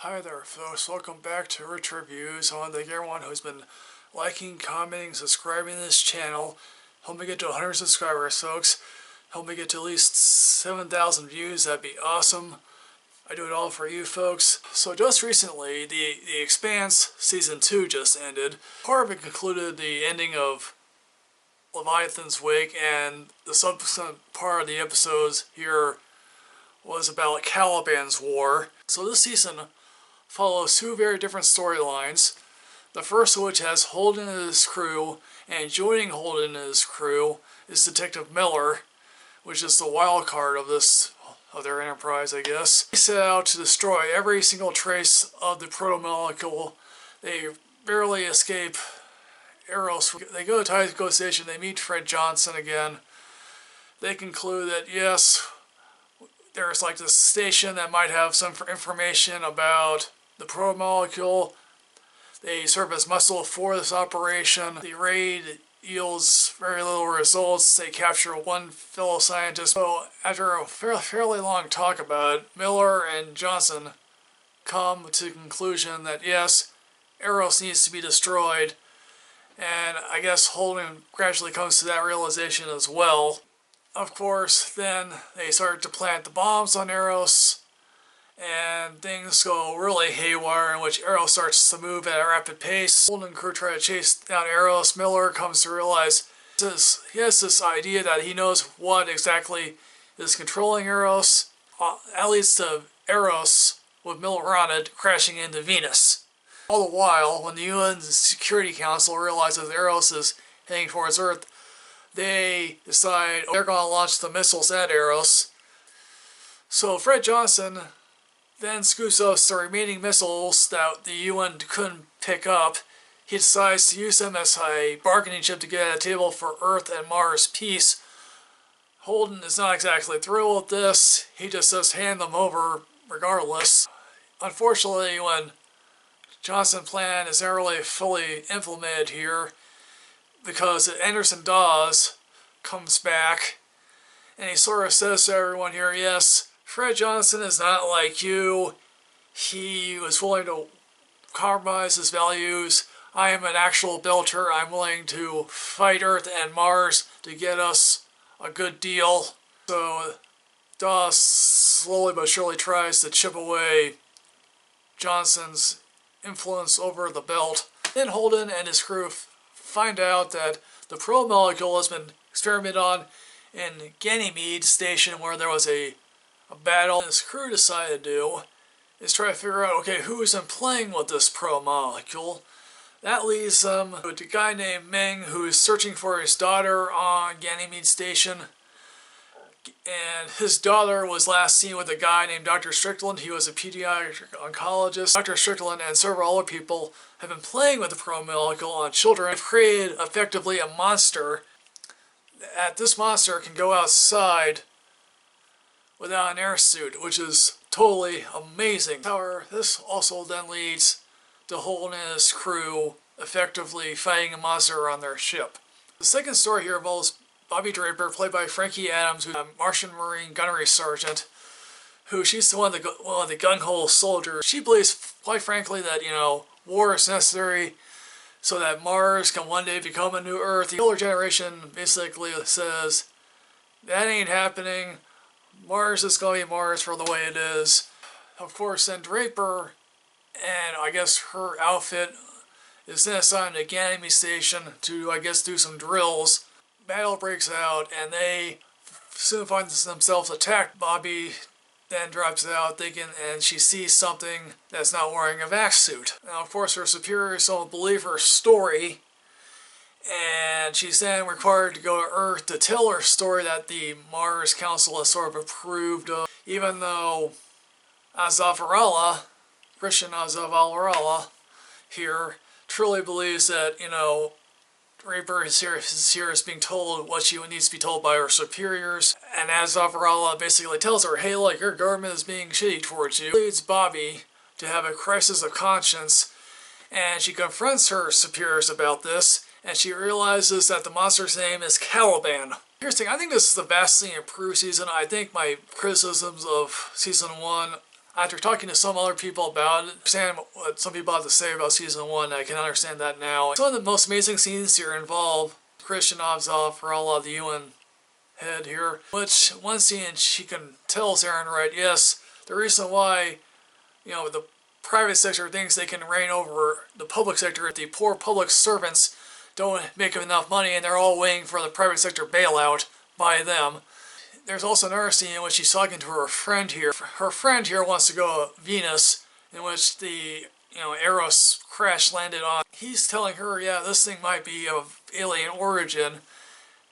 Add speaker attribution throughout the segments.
Speaker 1: Hi there folks, welcome back to Rich Reviews. I want to thank everyone who's been liking, commenting, subscribing to this channel. Help me get to 100 subscribers folks. Help me get to at least 7,000 views, that'd be awesome. I do it all for you folks. So just recently, the Expanse Season 2 just ended. Part of it concluded the ending of Leviathan's Wake, and the subsequent part of the episodes here was about Caliban's War. So this season follows two very different storylines. The first of which has Holden and his crew, and joining Holden and his crew is Detective Miller, which is the wild card of their enterprise, I guess. They set out to destroy every single trace of the proto-molecule. They barely escape Eros. They go to Tycho Station, they meet Fred Johnson again. They conclude that yes, there's like this station that might have some information about the proto-molecule. They serve as muscle for this operation. The raid yields very little results. They capture one fellow scientist. So after a fairly long talk about it, Miller and Johnson come to the conclusion that yes, Eros needs to be destroyed. And I guess Holden gradually comes to that realization as well. Of course, then they start to plant the bombs on Eros, and things go really haywire, in which Eros starts to move at a rapid pace. Holden and Crew try to chase down Eros. Miller comes to realize he has this idea that he knows what exactly is controlling Eros. That leads to Eros, with Miller on it, crashing into Venus. All the while, when the UN Security Council realizes Eros is heading towards Earth, they decide they're going to launch the missiles at Eros. So Fred Johnson then scoops up the remaining missiles that the UN couldn't pick up. He decides to use them as a bargaining chip to get at a table for Earth and Mars peace. Holden is not exactly thrilled with this. He just says hand them over regardless. Unfortunately, when Johnson's plan is not really fully implemented here, because Anderson Dawes comes back and he sort of says to everyone here, yes, Fred Johnson is not like you. He was willing to compromise his values. I am an actual builder. I'm willing to fight Earth and Mars to get us a good deal. So Dawes slowly but surely tries to chip away Johnson's influence over the belt. Then Holden and his crew find out that the proto-molecule has been experimented on in Ganymede Station, where there was a battle. His crew decided to do is try to figure out, okay, who's been playing with this proto-molecule. That leads them to a guy named Ming, who is searching for his daughter on Ganymede Station. And his daughter was last seen with a guy named Dr. Strickland. He was a pediatric oncologist. Dr. Strickland and several other people have been playing with the proto-molecule on children. They've created effectively a monster. This monster can go outside without an air suit, which is totally amazing. However, this also then leads to Holden and his crew effectively fighting a monster on their ship. The second story here involves Bobby Draper, played by Frankie Adams, who's a Martian Marine gunnery sergeant, she's one of the gung-ho soldiers. She believes, quite frankly, that, war is necessary so that Mars can one day become a new Earth. The older generation basically says, that ain't happening. Mars is going to be Mars for the way it is. Of course, then Draper, and I guess her outfit, is then assigned to Ganymede Station to, I guess, do some drills. Battle breaks out, and they soon find themselves attacked. Bobby then drops out thinking, and she sees something that's not wearing a vac suit. Now, of course, her superiors don't believe her story, and she's then required to go to Earth to tell her story that the Mars Council has sort of approved of, even though Christian Azavarala here, truly believes that, Draper is here is being told what she needs to be told by her superiors. And Azavarala basically tells her, hey, look, your government is being shitty towards you. It leads Bobby to have a crisis of conscience, and she confronts her superiors about this, and she realizes that the monster's name is Caliban. Here's the thing, I think this is a vastly improved season. I think my criticisms of Season 1, after talking to some other people about it, understand what some people have to say about season 1, I can understand that now. Some of the most amazing scenes here involve Christian Ovzov, for all of the UN head here, which one scene she can tells Aaron right, yes, the reason why, you know, the private sector thinks they can reign over the public sector, the poor public servants don't make enough money and they're all waiting for the private sector bailout by them. There's also another scene in which she's talking to her friend here. Her friend here wants to go to Venus, in which the Eros crash landed on. He's telling her, yeah, this thing might be of alien origin,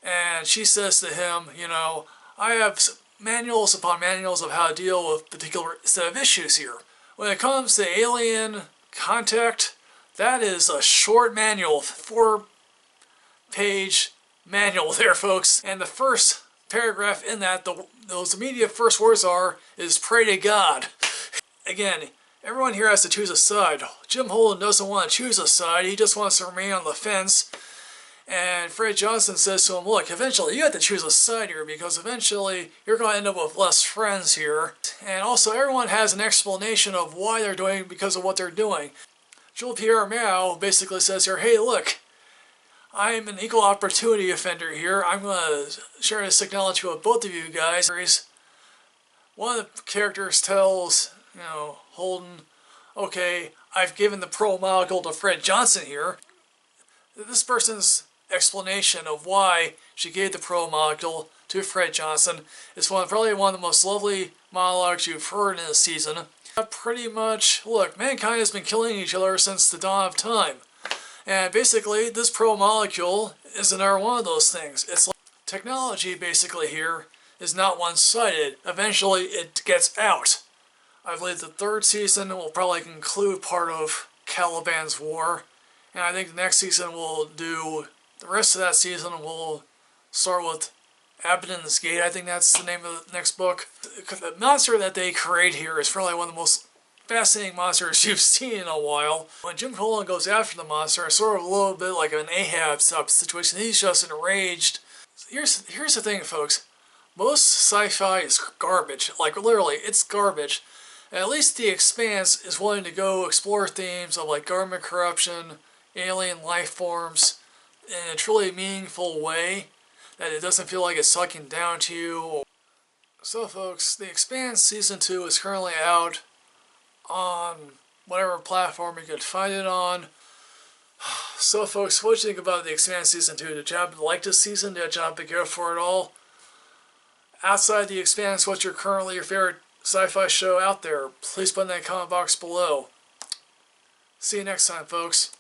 Speaker 1: and she says to him, I have manuals upon manuals of how to deal with particular set of issues here. When it comes to alien contact, that is a short manual, 4-page manual there, folks. And the first paragraph in that, those immediate first words is pray to God. Again, everyone here has to choose a side. Jim Holden doesn't want to choose a side, he just wants to remain on the fence. And Fred Johnson says to him, look, eventually you have to choose a side here because eventually you're going to end up with less friends here. And also everyone has an explanation of why they're doing because of what they're doing. Joel Pierre Mao basically says here, hey look, I'm an equal opportunity offender here. I'm going to share this technology with both of you guys. One of the characters tells, Holden, okay, I've given the pro molecule to Fred Johnson here. This person's explanation of why she gave the pro molecule to Fred Johnson is probably one of the most lovely monologues you've heard in this season. Pretty much, look, mankind has been killing each other since the dawn of time. And basically, this pro molecule is another one of those things. It's like technology basically here is not one-sided. Eventually, it gets out. I believe the 3rd season will probably conclude part of Caliban's war. And I think the next season the rest of that season will start with Abaddon's Gate. I think that's the name of the next book. The monster that they create here is probably one of the most fascinating monsters you've seen in a while. When Jim Holden goes after the monster, it's sort of a little bit like an Ahab type situation. He's just enraged. Here's the thing, folks. Most sci-fi is garbage. Like, literally, it's garbage. And at least The Expanse is willing to go explore themes of, like, government corruption, alien life forms, in a truly meaningful way, that it doesn't feel like it's sucking down to you. So, folks, The Expanse Season 2 is currently out on whatever platform you could find it on. So, folks, what do you think about The Expanse Season 2? Did you like this season? Did you be good for it all? Outside The Expanse, what's your favorite sci-fi show out there? Please put in that comment box below. See you next time, folks.